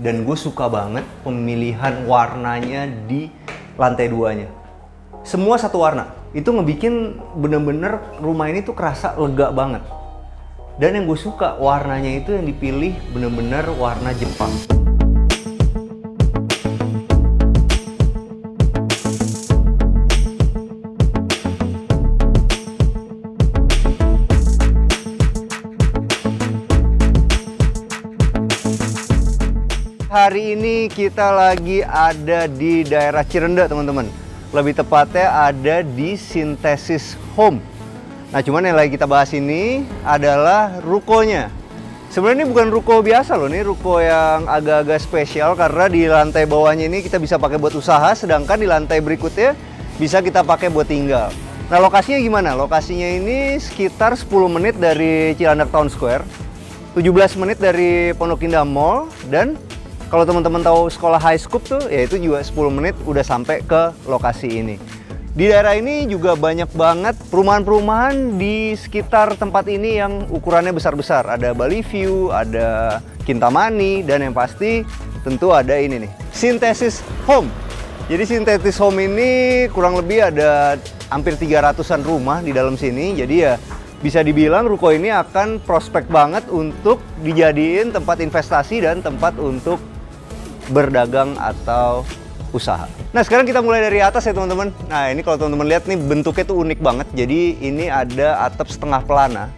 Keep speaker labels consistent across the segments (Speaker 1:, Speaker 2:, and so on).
Speaker 1: Dan gue suka banget pemilihan warnanya di lantai 2-nya. Semua satu warna. Itu ngebikin bener-bener rumah ini tuh kerasa lega banget. Dan yang gue suka warnanya itu yang dipilih bener-bener warna Jepang. Hari ini kita lagi ada di daerah Cirende, teman-teman. Lebih tepatnya ada di Synthesis Home. Nah, cuman yang lagi kita bahas ini adalah rukonya. Sebenarnya ini bukan ruko biasa loh, ini ruko yang agak-agak spesial karena di lantai bawahnya ini kita bisa pakai buat usaha, sedangkan di lantai berikutnya bisa kita pakai buat tinggal. Nah, lokasinya gimana? Lokasinya ini sekitar 10 menit dari Cilandak Town Square, 17 menit dari Pondok Indah Mall, dan kalau teman-teman tahu sekolah High Scoop tuh, ya itu juga 10 menit udah sampai ke lokasi ini. Di daerah ini juga banyak banget perumahan-perumahan di sekitar tempat ini yang ukurannya besar-besar. Ada Bali View, ada Kintamani, dan yang pasti tentu ada ini nih, Synthesis Home. Jadi Synthesis Home ini kurang lebih ada hampir 300-an rumah di dalam sini. Jadi ya bisa dibilang ruko ini akan prospek banget untuk dijadiin tempat investasi dan tempat untuk berdagang atau usaha. Nah, sekarang kita mulai dari atas ya teman-teman. Nah, ini kalau teman-teman lihat nih bentuknya tuh unik banget. Jadi ini ada atap setengah pelana.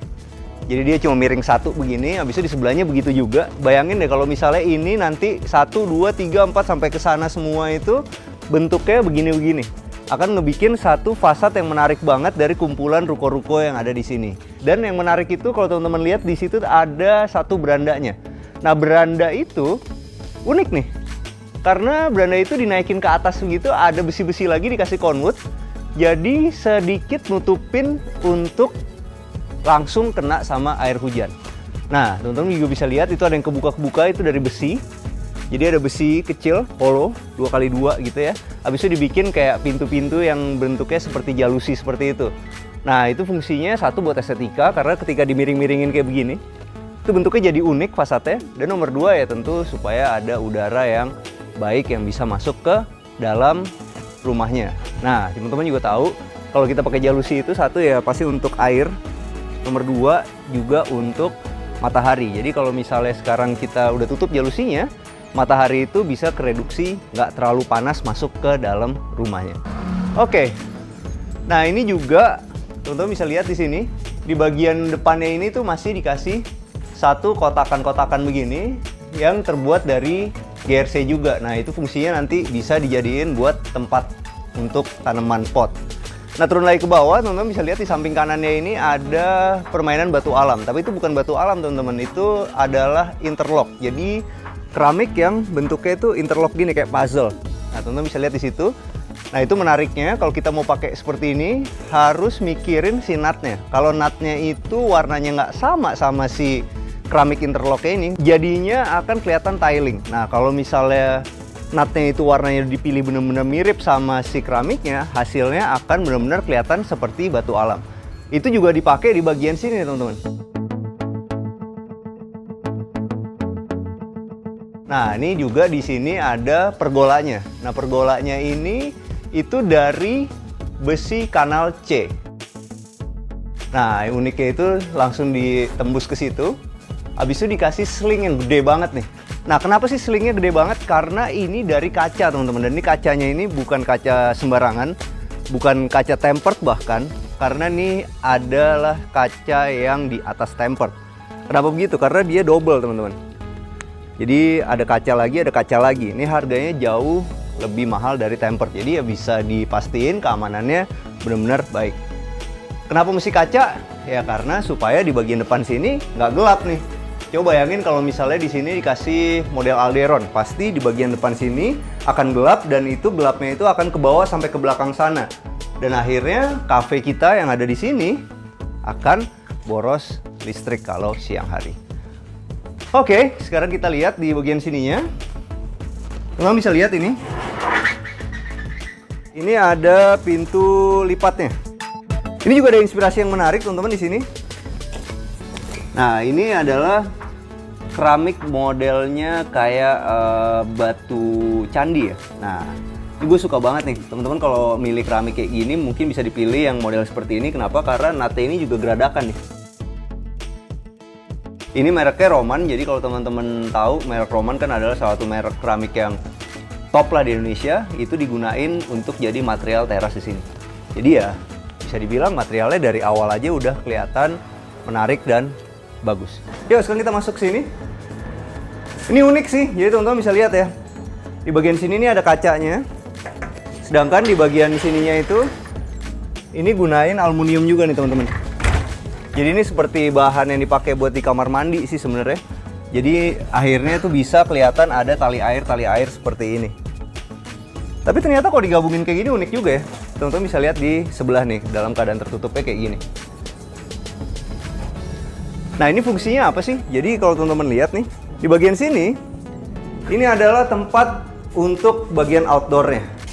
Speaker 1: Jadi dia cuma miring satu begini, habis itu di sebelahnya begitu juga. Bayangin deh kalau misalnya ini nanti 1, 2, 3, 4 sampai ke sana semua itu bentuknya begini-begini. Akan ngebikin satu fasad yang menarik banget dari kumpulan ruko-ruko yang ada di sini. Dan yang menarik itu kalau teman-teman lihat di situ ada satu berandanya. Nah, beranda itu unik nih. Karena beranda itu dinaikin ke atas begitu, ada besi-besi lagi dikasih conwood. Jadi sedikit nutupin untuk langsung kena sama air hujan. Nah, teman-teman juga bisa lihat itu ada yang kebuka-kebuka itu dari besi. Jadi ada besi kecil, hollow, 2x2 gitu ya. Habis itu dibikin kayak pintu-pintu yang bentuknya seperti jalusi seperti itu. Nah, itu fungsinya satu buat estetika, karena ketika dimiring-miringin kayak begini, itu bentuknya jadi unik fasadnya. Dan nomor 2 ya tentu supaya ada udara yang baik yang bisa masuk ke dalam rumahnya. Nah, teman-teman juga tahu kalau kita pakai jalusi itu satu ya pasti untuk air. Nomor 2 juga untuk matahari. Jadi kalau misalnya sekarang kita udah tutup jalusinya, matahari itu bisa kereduksi, nggak terlalu panas masuk ke dalam rumahnya. Oke. Nah, ini juga teman-teman bisa lihat di sini, di bagian depannya ini tuh masih dikasih satu kotakan-kotakan begini yang terbuat dari GRC juga. Nah, itu fungsinya nanti bisa dijadiin buat tempat untuk tanaman pot. Nah, turun lagi ke bawah, teman-teman bisa lihat di samping kanannya ini ada permainan batu alam. Tapi itu bukan batu alam, teman-teman. Itu adalah interlock. Jadi keramik yang bentuknya itu interlock gini kayak puzzle. Nah, teman-teman bisa lihat di situ. Nah, itu menariknya kalau kita mau pakai seperti ini harus mikirin si nutnya. Kalau nutnya itu warnanya nggak sama si keramik interlocknya ini, jadinya akan kelihatan tiling. Nah, kalau misalnya nutnya itu warnanya dipilih benar-benar mirip sama si keramiknya, hasilnya akan benar-benar kelihatan seperti batu alam. Itu juga dipakai di bagian sini, teman-teman. Nah, ini juga di sini ada pergolanya. Nah, pergolanya ini itu dari besi kanal C. Nah, uniknya itu langsung ditembus ke situ. Habis itu dikasih sling yang gede banget nih. Nah, kenapa sih slingnya gede banget? Karena ini dari kaca, teman-teman. Dan ini kacanya ini bukan kaca sembarangan, bukan kaca tempered bahkan. Karena ini adalah kaca yang di atas tempered. Kenapa begitu? Karena dia double, teman-teman. Jadi ada kaca lagi, ada kaca lagi. Ini harganya jauh lebih mahal dari tempered. Jadi ya bisa dipastiin keamanannya benar-benar baik. Kenapa mesti kaca? Ya karena supaya di bagian depan sini nggak gelap nih. Coba bayangin kalau misalnya di sini dikasih model Alderon, pasti di bagian depan sini akan gelap dan itu gelapnya itu akan ke bawah sampai ke belakang sana. Dan akhirnya kafe kita yang ada di sini akan boros listrik kalau siang hari. Oke, sekarang kita lihat di bagian sininya. Teman-teman bisa lihat ini. Ini ada pintu lipatnya. Ini juga ada inspirasi yang menarik, teman-teman, di sini. Nah, ini adalah keramik modelnya kayak batu candi ya. Nah, ini gue suka banget nih teman-teman, kalau milih keramik kayak gini mungkin bisa dipilih yang model seperti ini. Kenapa? Karena nate ini juga geradakan nih. Ini mereknya Roman, jadi kalau teman-teman tahu merek Roman kan adalah salah satu merek keramik yang top lah di Indonesia. Itu digunain untuk jadi material teras di sini. Jadi ya bisa dibilang materialnya dari awal aja udah kelihatan menarik dan bagus. Yuk sekarang kita masuk sini. Ini unik sih, jadi teman-teman bisa lihat ya. Di bagian sini nih ada kacanya. Sedangkan di bagian sininya itu, ini gunain aluminium juga nih teman-teman. Jadi ini seperti bahan yang dipakai buat di kamar mandi sih sebenarnya. Jadi akhirnya tuh bisa kelihatan ada tali air seperti ini. Tapi ternyata kalau digabungin kayak gini unik juga ya. Teman-teman bisa lihat di sebelah nih, dalam keadaan tertutupnya kayak gini. Nah ini fungsinya apa sih? Jadi kalau teman-teman lihat nih, di bagian sini, ini adalah tempat untuk bagian outdoornya.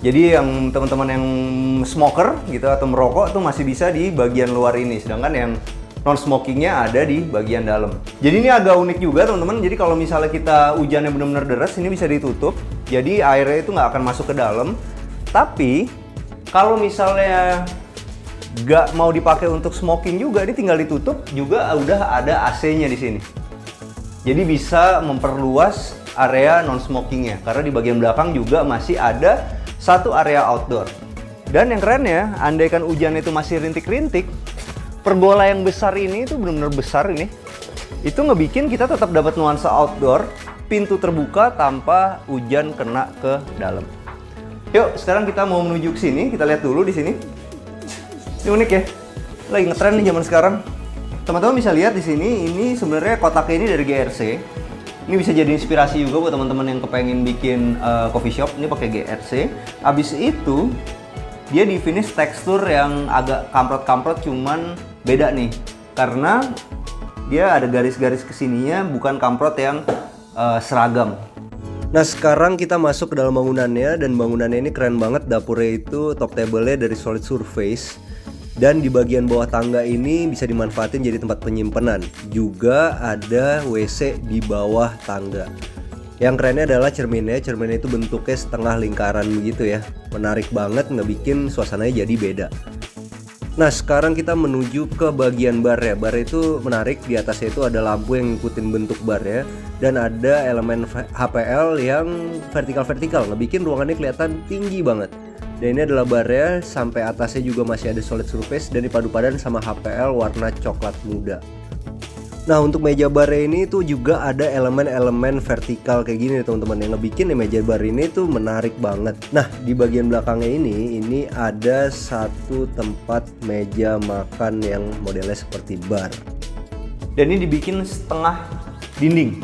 Speaker 1: Jadi yang teman-teman yang smoker gitu atau merokok tuh masih bisa di bagian luar ini. Sedangkan yang non-smokingnya ada di bagian dalam. Jadi ini agak unik juga teman-teman. Jadi kalau misalnya kita hujannya benar-benar deras, ini bisa ditutup. Jadi airnya itu nggak akan masuk ke dalam. Tapi kalau misalnya nggak mau dipakai untuk smoking juga, ini tinggal ditutup juga udah ada AC-nya di sini. Jadi bisa memperluas area non smokingnya karena di bagian belakang juga masih ada satu area outdoor. Dan yang kerennya, andaikan hujan itu masih rintik-rintik, pergola yang besar ini itu benar-benar besar ini. Itu ngebikin kita tetap dapat nuansa outdoor, pintu terbuka tanpa hujan kena ke dalam. Yuk, sekarang kita mau menuju ke sini. Kita lihat dulu di sini. Ini unik ya, lagi ngetren nih zaman sekarang. Teman-teman bisa lihat di sini, ini sebenarnya kotaknya ini dari GRC. Ini bisa jadi inspirasi juga buat teman-teman yang kepengen bikin coffee shop. Ini pakai GRC. Abis itu dia di finish tekstur yang agak kamprot-kamprot, cuman beda nih, karena dia ada garis-garis kesininya, bukan kamprot yang seragam. Nah sekarang kita masuk ke dalam bangunannya, dan bangunannya ini keren banget. Dapurnya itu top table-nya dari solid surface. Dan di bagian bawah tangga ini bisa dimanfaatin jadi tempat penyimpanan. Juga ada WC di bawah tangga. Yang kerennya adalah cerminnya. Cerminnya itu bentuknya setengah lingkaran begitu ya. Menarik banget, ngebikin suasananya jadi beda. Nah sekarang kita menuju ke bagian bar ya. Bar itu menarik, di atasnya itu ada lampu yang ngikutin bentuk bar ya. Dan ada elemen HPL yang vertikal-vertikal, ngebikin ruangannya kelihatan tinggi banget. Dan ini adalah barnya, sampai atasnya juga masih ada solid surface dan dipadu-padan sama HPL warna coklat muda. Nah untuk meja barnya ini tuh juga ada elemen-elemen vertikal kayak gini teman-teman, yang ngebikin meja bar ini tuh menarik banget. Nah di bagian belakangnya ini ada satu tempat meja makan yang modelnya seperti bar. Dan ini dibikin setengah dinding.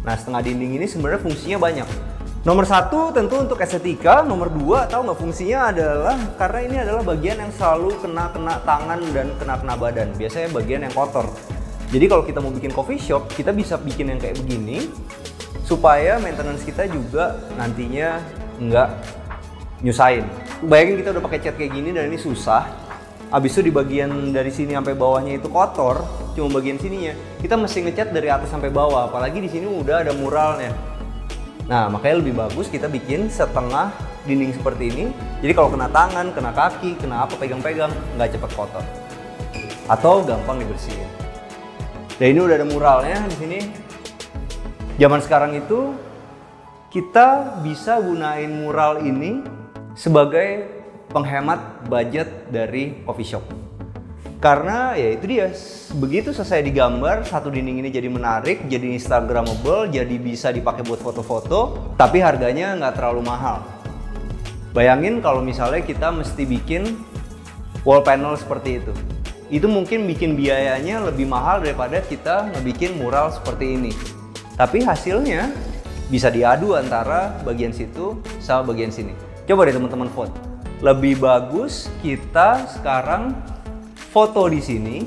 Speaker 1: Nah setengah dinding ini sebenarnya fungsinya banyak. Nomor satu tentu untuk estetika, nomor dua tahu nggak fungsinya adalah karena ini adalah bagian yang selalu kena tangan dan kena badan. Biasanya bagian yang kotor. Jadi kalau kita mau bikin coffee shop, kita bisa bikin yang kayak begini supaya maintenance kita juga nantinya nggak nyusahin. Bayangin kita udah pakai cat kayak gini dan ini susah. Abis itu di bagian dari sini sampai bawahnya itu kotor, cuma bagian sininya. Kita mesti ngecat dari atas sampai bawah, apalagi di sini udah ada muralnya. Nah, makanya lebih bagus kita bikin setengah dinding seperti ini. Jadi kalau kena tangan, kena kaki, kena apa, pegang-pegang, nggak cepet kotor. Atau gampang dibersihin. Dan ini udah ada muralnya di sini. Zaman sekarang itu, kita bisa gunain mural ini sebagai penghemat budget dari coffee shop. Karena ya itu dia, begitu selesai digambar, satu dinding ini jadi menarik, jadi instagramable, jadi bisa dipakai buat foto-foto, tapi harganya nggak terlalu mahal. Bayangin kalau misalnya kita mesti bikin wall panel seperti itu mungkin bikin biayanya lebih mahal daripada kita ngebikin mural seperti ini. Tapi hasilnya bisa diadu antara bagian situ sama bagian sini. Coba deh teman-teman vote. Lebih bagus kita sekarang foto di sini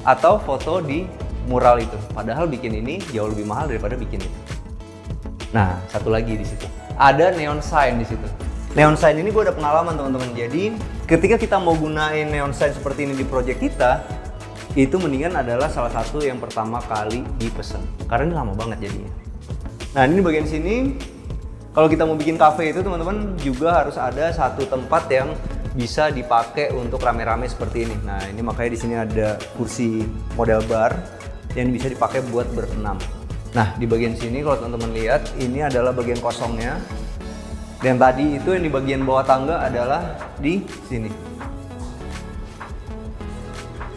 Speaker 1: atau foto di mural itu. Padahal bikin ini jauh lebih mahal daripada bikin itu. Nah, satu lagi di situ. Ada neon sign di situ. Neon sign ini gue ada pengalaman teman-teman. Jadi, ketika kita mau gunain neon sign seperti ini di project kita, itu mendingan adalah salah satu yang pertama kali dipesan. Karena ini lama banget jadinya. Nah, ini bagian sini, kalau kita mau bikin cafe itu teman-teman juga harus ada satu tempat yang bisa dipakai untuk rame-rame seperti ini. Nah, ini makanya di sini ada kursi model bar yang bisa dipakai buat berenam. Nah, di bagian sini kalau teman-teman lihat, ini adalah bagian kosongnya. Dan tadi itu yang di bagian bawah tangga adalah di sini.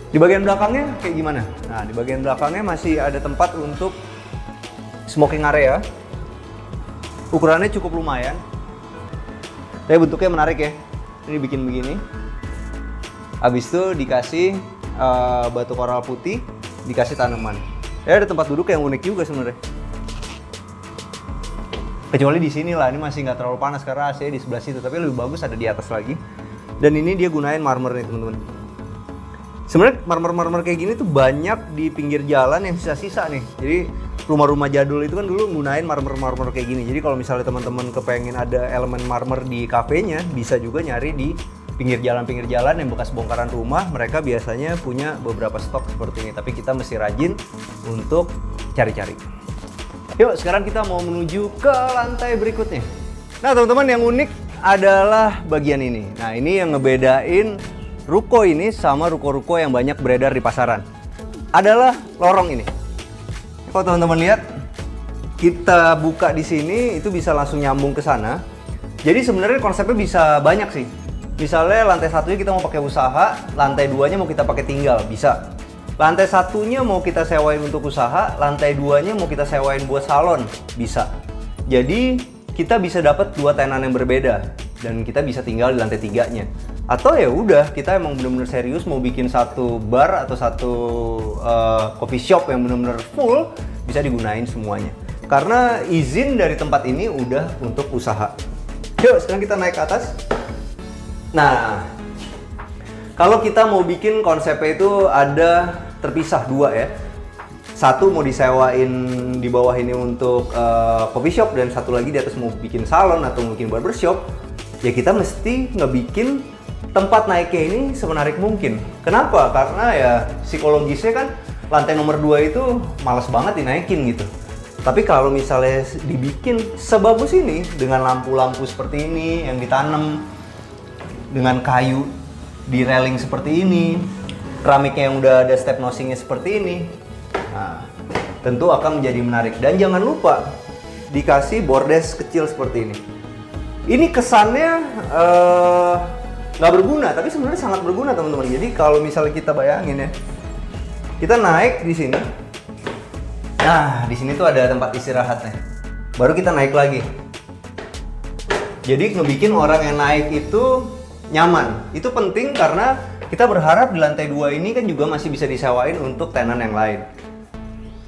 Speaker 1: Di bagian belakangnya kayak gimana? Nah, di bagian belakangnya masih ada tempat untuk smoking area. Ukurannya cukup lumayan. Tapi bentuknya menarik ya. Ini bikin begini. Habis itu dikasih batu koral putih, dikasih tanaman. Ya ada tempat duduk yang unik juga sebenarnya. Kecuali di sini lah, ini masih nggak terlalu panas karena AC di sebelah situ. Tapi lebih bagus ada di atas lagi. Dan ini dia gunain marmer nih teman-teman. Sebenarnya marmer-marmer kayak gini tuh banyak di pinggir jalan yang sisa-sisa nih. Jadi rumah-rumah jadul itu kan dulu gunain marmer-marmer kayak gini. Jadi kalau misalnya teman-teman kepengen ada elemen marmer di kafenya, bisa juga nyari di pinggir jalan yang bekas bongkaran rumah. Mereka biasanya punya beberapa stok seperti ini. Tapi kita mesti rajin untuk cari-cari. Yuk, sekarang kita mau menuju ke lantai berikutnya. Nah, teman-teman, yang unik adalah bagian ini. Nah, ini yang ngebedain ruko ini sama ruko-ruko yang banyak beredar di pasaran. Adalah lorong ini. Kalau teman-teman lihat, kita buka di sini itu bisa langsung nyambung ke sana. Jadi sebenarnya konsepnya bisa banyak sih. Misalnya lantai satunya kita mau pakai usaha, lantai duanya mau kita pakai tinggal, bisa. Lantai satunya mau kita sewain untuk usaha, lantai duanya mau kita sewain buat salon, bisa. Jadi kita bisa dapat dua tenan yang berbeda dan kita bisa tinggal di lantai tiganya. Atau ya udah, kita emang bener-bener serius mau bikin satu bar atau satu coffee shop yang bener-bener full, bisa digunain semuanya. Karena izin dari tempat ini udah untuk usaha. Yuk, sekarang kita naik ke atas. Nah, kalau kita mau bikin konsepnya itu ada terpisah dua ya. Satu mau disewain di bawah ini untuk coffee shop dan satu lagi di atas mau bikin salon atau mungkin barbershop. Ya kita mesti ngebikin tempat naiknya ini semenarik mungkin. Kenapa? Karena ya psikologisnya kan lantai nomor 2 itu malas banget dinaikin gitu. Tapi kalau misalnya dibikin sebagus ini dengan lampu-lampu seperti ini yang ditanam, dengan kayu di railing seperti ini, keramiknya yang udah ada step nosingnya seperti ini, nah, tentu akan menjadi menarik. Dan jangan lupa dikasih bordes kecil seperti ini. Ini kesannya nggak berguna, tapi sebenarnya sangat berguna teman-teman. Jadi kalau misalnya kita bayangin ya, kita naik di sini. Nah, di sini tuh ada tempat istirahatnya. Baru kita naik lagi. Jadi ngebikin orang yang naik itu nyaman. Itu penting karena kita berharap di lantai 2 ini kan juga masih bisa disewain untuk tenan yang lain.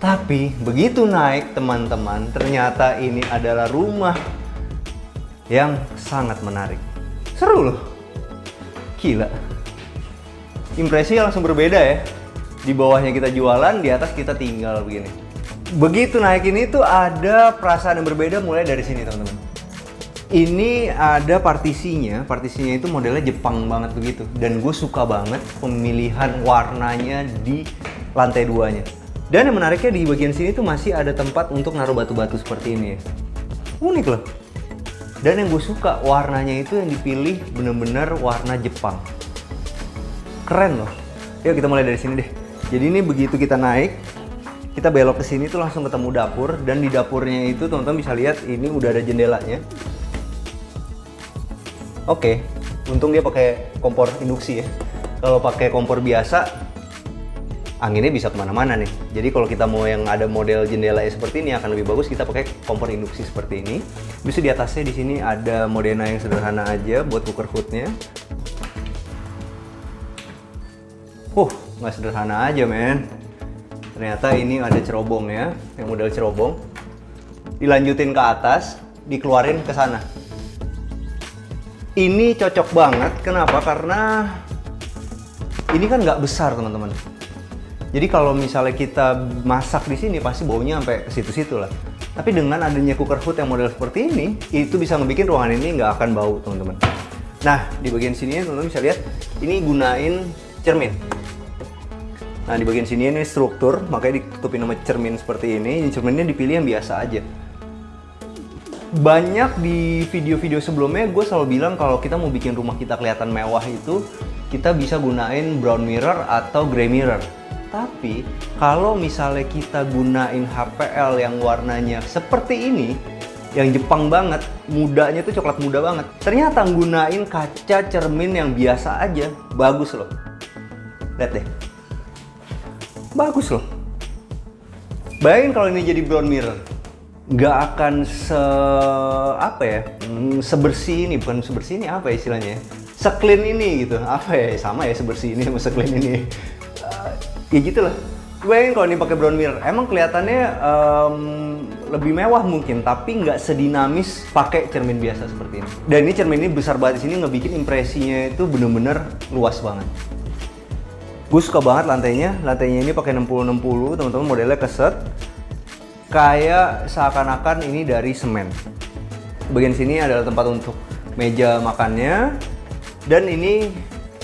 Speaker 1: Tapi begitu naik teman-teman, ternyata ini adalah rumah yang sangat menarik. Seru loh. Gila. Impresinya langsung berbeda ya. Di bawahnya kita jualan, di atas kita tinggal begini. Begitu naik ini tuh ada perasaan yang berbeda mulai dari sini teman-teman. Ini ada partisinya itu modelnya Jepang banget begitu. Dan gue suka banget pemilihan warnanya di lantai 2-nya. Dan yang menariknya di bagian sini tuh masih ada tempat untuk naruh batu-batu seperti ini ya. Unik loh. Dan yang gue suka warnanya itu yang dipilih bener-bener warna Jepang. Keren loh. Yuk kita mulai dari sini deh. Jadi ini begitu kita naik, kita belok ke sini tuh langsung ketemu dapur. Dan di dapurnya itu teman-teman bisa lihat ini udah ada jendelanya. Oke, untung dia pakai kompor induksi ya. Kalau pakai kompor biasa, anginnya bisa kemana-mana nih. Jadi kalau kita mau yang ada model jendela seperti ini akan lebih bagus kita pakai kompor induksi seperti ini. Bisa di atasnya di sini ada modena yang sederhana aja buat cooker hoodnya. Nggak sederhana aja men. Ternyata ini ada cerobong ya, yang model cerobong. Dilanjutin ke atas, dikeluarin ke sana. Ini cocok banget, kenapa? Karena ini kan nggak besar teman-teman. Jadi kalau misalnya kita masak di sini pasti baunya sampai ke situ-situ lah. Tapi dengan adanya cooker hood yang model seperti ini, itu bisa ngebikin ruangan ini nggak akan bau teman-teman. Nah, di bagian sini teman-teman bisa lihat, ini gunain cermin. Nah, di bagian sini ini struktur, makanya ditutupin sama cermin seperti ini. Cerminnya dipilih yang biasa aja. Banyak di video-video sebelumnya gue selalu bilang kalau kita mau bikin rumah kita kelihatan mewah itu kita bisa gunain brown mirror atau gray mirror. Tapi kalau misalnya kita gunain HPL yang warnanya seperti ini, yang Jepang banget, mudanya tuh coklat muda banget. Ternyata gunain kaca cermin yang biasa aja, bagus loh. Lihat deh, bagus loh. Bayangin kalau ini jadi brown mirror, nggak akan sebersih ini, bukan sebersih ini apa ya istilahnya? Seclean ini gitu, apa ya, sama ya sebersih ini sama seclean ini. Ya gitu lah. Bayangin kalau ini pakai brown mirror, emang kelihatannya lebih mewah mungkin, tapi nggak sedinamis pakai cermin biasa seperti ini. Dan ini cermin ini besar banget di sini, ngebikin impresinya itu bener-bener luas banget. Gue suka banget lantainya ini pakai 60-60, teman-teman, modelnya keset. Kayak seakan-akan ini dari semen. Bagian sini adalah tempat untuk meja makannya. Dan ini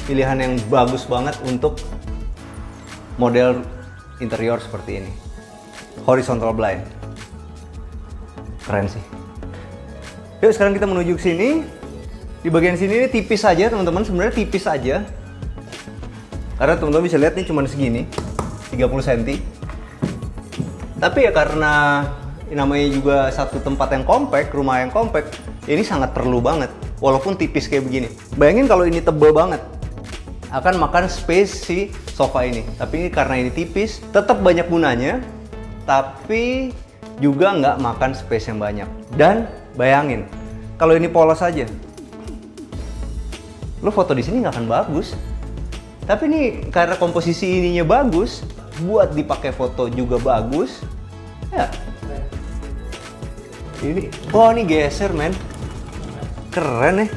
Speaker 1: pilihan yang bagus banget untuk model interior seperti ini. Horizontal blind. Keren sih. Yuk sekarang kita menuju ke sini. Di bagian sini ini tipis aja teman-teman, sebenarnya tipis aja. Karena teman-teman bisa lihat nih cuma segini, 30 cm. Tapi ya karena namanya juga satu tempat yang kompak, rumah yang kompak, ini sangat perlu banget. Walaupun tipis kayak begini. Bayangin kalau ini tebel banget, akan makan space si sofa ini. Tapi ini karena ini tipis, tetap banyak gunanya, tapi juga nggak makan space yang banyak. Dan bayangin, kalau ini polos aja, lo foto di sini nggak akan bagus. Tapi ini karena komposisi ininya bagus, buat dipakai foto juga bagus. Ya. Ini geser men. Keren nih.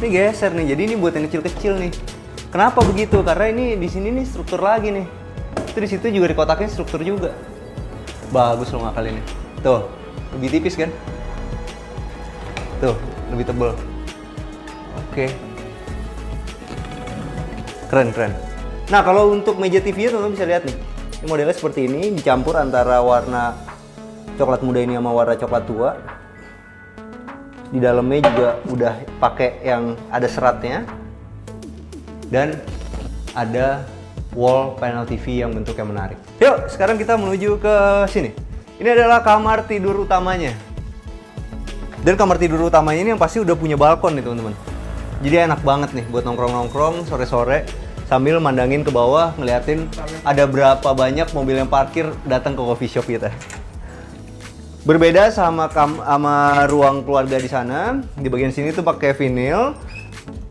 Speaker 1: Ini geser nih. Jadi ini buat yang kecil-kecil nih. Kenapa begitu? Karena ini di sini nih struktur lagi nih. Itu di situ juga di kotaknya struktur juga. Bagus lo ngakal ini. Tuh, lebih tipis kan? Tuh, lebih tebal. Oke. Keren. Nah, kalau untuk meja TV-nya teman-teman bisa lihat nih. Ini modelnya seperti ini, dicampur antara warna coklat muda ini sama warna coklat tua. Di dalamnya juga udah pakai yang ada seratnya. Dan ada wall panel TV yang bentuknya menarik. Yuk, sekarang kita menuju ke sini. Ini adalah kamar tidur utamanya. Dan kamar tidur utamanya ini yang pasti udah punya balkon nih teman-teman. Jadi enak banget nih buat nongkrong-nongkrong sore-sore sambil mandangin ke bawah, ngeliatin ada berapa banyak mobil yang parkir datang ke coffee shop kita. Berbeda sama ruang keluarga di sana. Di bagian sini tuh pakai vinil.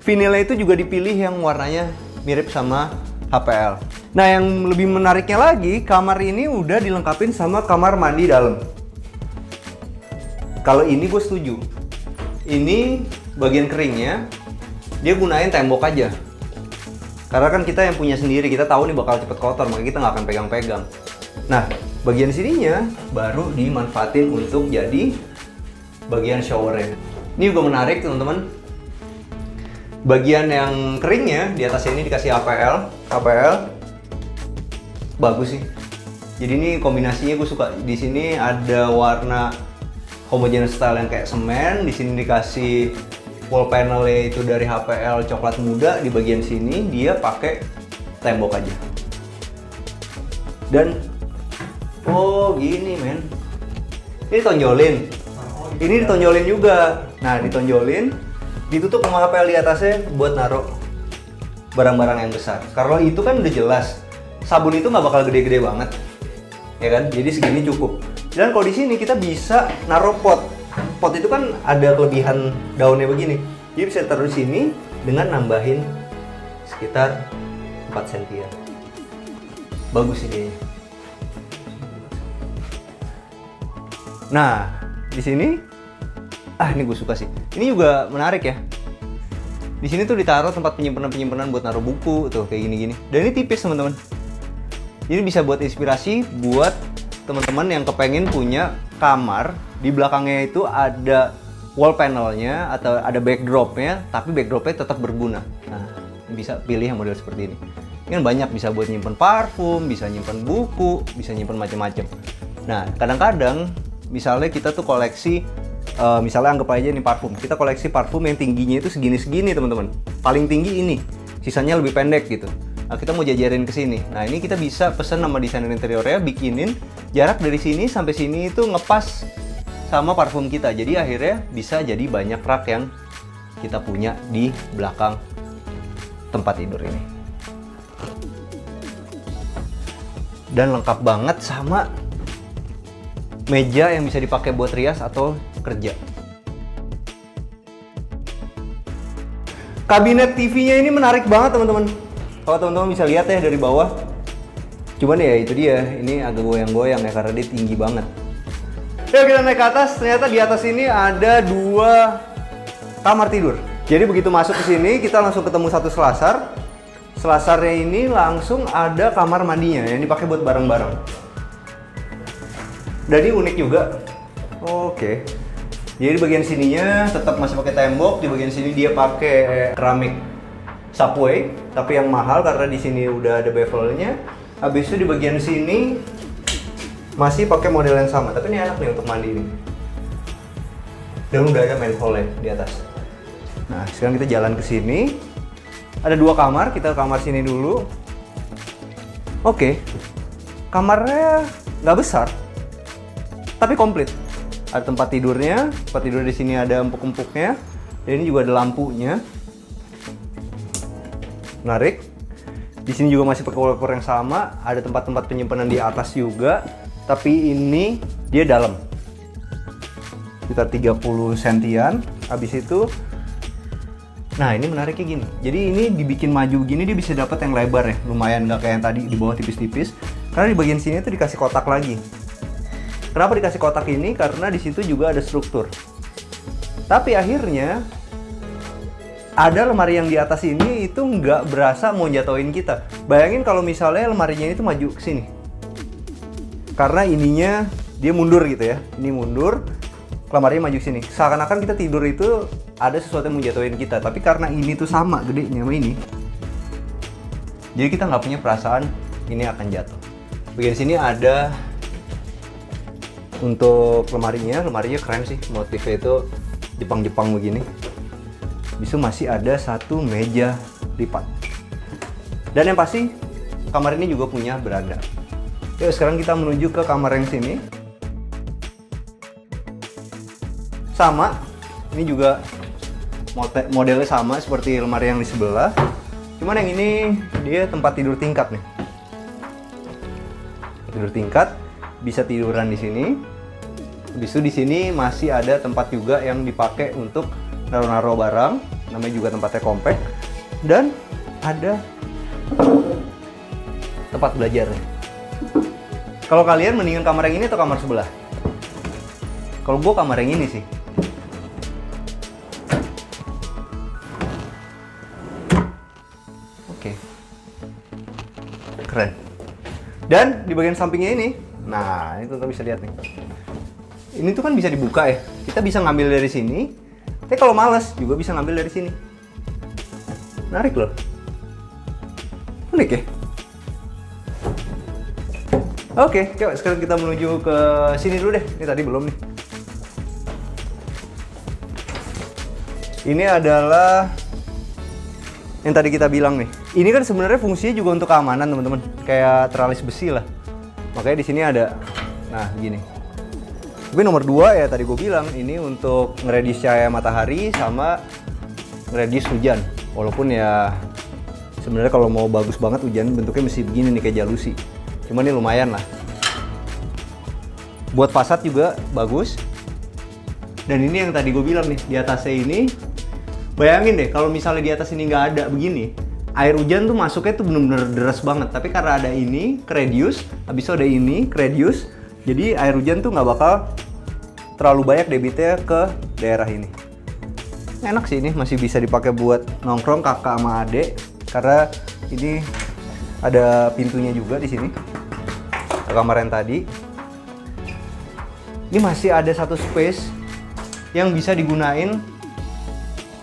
Speaker 1: Vinilnya itu juga dipilih yang warnanya mirip sama HPL. Nah, yang lebih menariknya lagi, kamar ini udah dilengkapin sama kamar mandi dalam. Kalau ini gue setuju. Ini bagian keringnya dia gunain tembok aja. Karena kan kita yang punya sendiri, kita tahu nih bakal cepet kotor, makanya kita nggak akan pegang-pegang. Nah, bagian sininya baru dimanfaatin untuk jadi bagian showernya. Ini juga menarik teman-teman. Bagian yang keringnya di atasnya ini dikasih HPL. Bagus sih. Jadi ini kombinasinya gue suka. Di sini ada warna homogeneous style yang kayak semen, di sini dikasih wall panelnya itu dari HPL coklat muda. Di bagian sini dia pakai tembok aja. Dan oh gini men, ini ditonjolin. Ini ditonjolin juga. Nah, ditonjolin, ditutup sama HPL di atasnya buat naruh barang-barang yang besar. Kalau itu kan udah jelas, sabun itu nggak bakal gede-gede banget, ya kan? Jadi segini cukup. Dan kalau di sini kita bisa naruh pot. Pot itu kan ada kelebihan daunnya begini. Jadi bisa taruh di sini dengan nambahin sekitar 4 cm. Bagus ini. Nah, di sini ini gue suka sih. Ini juga menarik ya. Di sini tuh ditaruh tempat penyimpanan buat naruh buku tuh kayak gini-gini. Dan ini tipis, teman-teman. Jadi bisa buat inspirasi buat teman-teman yang kepengen punya kamar di belakangnya itu ada wall panelnya atau ada backdropnya, tapi backdropnya tetap berguna. Nah, bisa pilih yang model seperti ini. Ini kan banyak, bisa buat nyimpen parfum, bisa nyimpen buku, bisa nyimpen macam-macam. Nah, kadang-kadang misalnya kita tuh koleksi, misalnya anggap aja nih parfum. Kita koleksi parfum yang tingginya itu segini-segini teman-teman. Paling tinggi ini, sisanya lebih pendek gitu. Nah, kita mau jajarin ke sini. Nah, ini kita bisa pesen sama desainer interiornya, bikinin jarak dari sini sampai sini itu ngepas sama parfum kita. Jadi akhirnya bisa jadi banyak rak yang kita punya di belakang tempat tidur ini. Dan lengkap banget sama meja yang bisa dipakai buat rias atau kerja. Kabinet TV-nya ini menarik banget teman-teman. Kalau teman-teman bisa lihat ya dari bawah. Cuman ya itu dia, ini agak goyang-goyang ya karena dia tinggi banget. Yuk kita naik ke atas, ternyata di atas ini ada 2 kamar tidur. Jadi begitu masuk ke sini, kita langsung ketemu satu selasar. Selasarnya ini langsung ada kamar mandinya yang dipakai buat barang-barang. Dan ini unik juga. Oke. Jadi di bagian sininya tetap masih pakai tembok, di bagian sini dia pakai keramik Subway, tapi yang mahal karena di sini udah ada bevelnya. Habis itu di bagian sini masih pakai model yang sama, tapi ini enak nih untuk mandi nih. Dan udah ada manhole di atas. Nah, sekarang kita jalan ke sini. Ada 2 kamar, kita ke kamar sini dulu. Oke, kamarnya nggak besar, tapi komplit. Ada tempat tidurnya, tempat tidur di sini ada empuk-empuknya, dan ini juga ada lampunya. Menarik. Di sini juga masih pakai wallpaper yang sama, ada tempat-tempat penyimpanan di atas juga, tapi ini dia dalam. Sekitar 30 sentian. Habis itu, nah ini menariknya gini. Jadi ini dibikin maju gini, dia bisa dapat yang lebar ya, lumayan nggak kayak yang tadi di bawah tipis-tipis. Karena di bagian sini tuh dikasih kotak lagi. Kenapa dikasih kotak ini? Karena di situ juga ada struktur. Tapi akhirnya ada lemari yang di atas ini itu nggak berasa mau jatuhin kita. Bayangin kalau misalnya lemarinya itu maju ke sini. Karena ininya dia mundur gitu ya. Ini mundur, lemarinya maju ke sini. Seakan-akan kita tidur itu ada sesuatu yang mau jatuhin kita. Tapi karena ini tuh sama gedenya sama ini, jadi kita nggak punya perasaan ini akan jatuh. Bagian sini ada untuk lemarinya keren sih. Motifnya itu Jepang-Jepang begini. Bisa masih ada 1 meja lipat. Dan yang pasti kamar ini juga punya beranda. Yuk sekarang kita menuju ke kamar yang sini. Sama, ini juga modelnya sama seperti lemari yang di sebelah. Cuman yang ini dia tempat tidur tingkat nih. Tidur tingkat, bisa tiduran di sini. Habis itu di sini masih ada tempat juga yang dipakai untuk naruh-naruh barang, namanya juga tempatnya compact, dan ada tempat belajar. Kalau kalian mendingan kamar yang ini atau kamar sebelah? Kalau gue kamar yang ini sih. Oke, keren. Dan di bagian sampingnya ini, nah ini tuh bisa lihat nih. Ini tuh kan bisa dibuka ya. Kita bisa ngambil dari sini. Tapi kalau males juga bisa ngambil dari sini. Menarik loh. Unik ya. Oke, coba sekarang kita menuju ke sini dulu deh. Ini tadi belum nih. Ini adalah yang tadi kita bilang nih. Ini kan sebenarnya fungsinya juga untuk keamanan teman-teman. Kayak teralis besi lah. Makanya di sini ada, nah gini. Tapi nomor 2 ya tadi gue bilang, ini untuk ngeredis cahaya matahari sama ngeredis hujan. Walaupun ya sebenarnya kalau mau bagus banget hujan bentuknya mesti begini nih kayak jalusi. Cuman ini lumayan lah. Buat fasad juga bagus. Dan ini yang tadi gue bilang nih, di atasnya ini, bayangin deh kalau misalnya di atas ini nggak ada begini, air hujan tuh masuknya tuh bener-bener deras banget. Tapi karena ada ini, keredius, habis itu ada ini, keredius, jadi air hujan tuh nggak bakal terlalu banyak debitnya ke daerah ini. Enak sih, ini masih bisa dipakai buat nongkrong kakak sama adek, karena ini ada pintunya juga di sini. Kamar yang tadi. Ini masih ada 1 space yang bisa digunain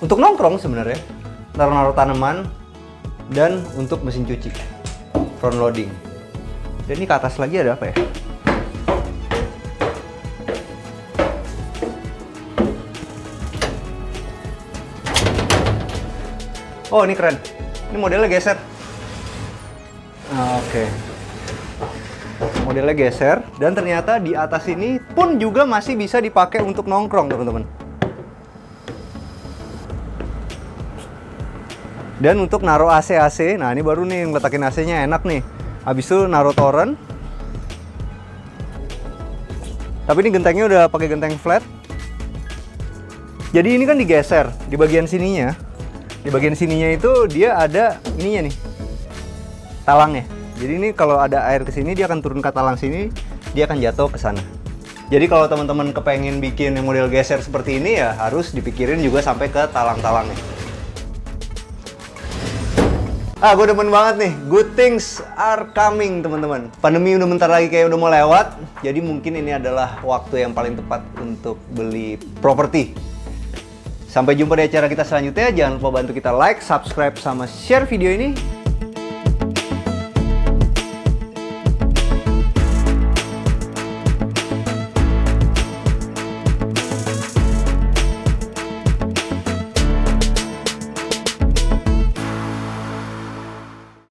Speaker 1: untuk nongkrong sebenarnya. Naruh-naruh tanaman, dan untuk mesin cuci front loading. Dan ini ke atas lagi ada apa ya? Oh, ini keren. Ini modelnya geser. Oke. Modelnya geser, dan ternyata di atas ini pun juga masih bisa dipakai untuk nongkrong, teman-teman. Dan untuk naruh AC, nah ini baru nih letakin AC-nya enak nih. Habis itu naruh toren. Tapi ini gentengnya udah pakai genteng flat. Jadi ini kan digeser di bagian sininya. Di bagian sininya itu dia ada ininya nih, talangnya. Jadi ini kalau ada air ke sini dia akan turun ke talang sini, dia akan jatuh ke sana. Jadi kalau teman-teman kepengen bikin yang model geser seperti ini ya harus dipikirin juga sampai ke talang-talangnya. Gue demen banget nih, good things are coming teman-teman. Pandemi udah bentar lagi kayak udah mau lewat, jadi mungkin ini adalah waktu yang paling tepat untuk beli properti. Sampai jumpa di acara kita selanjutnya. Jangan lupa bantu kita like, subscribe, sama share video ini.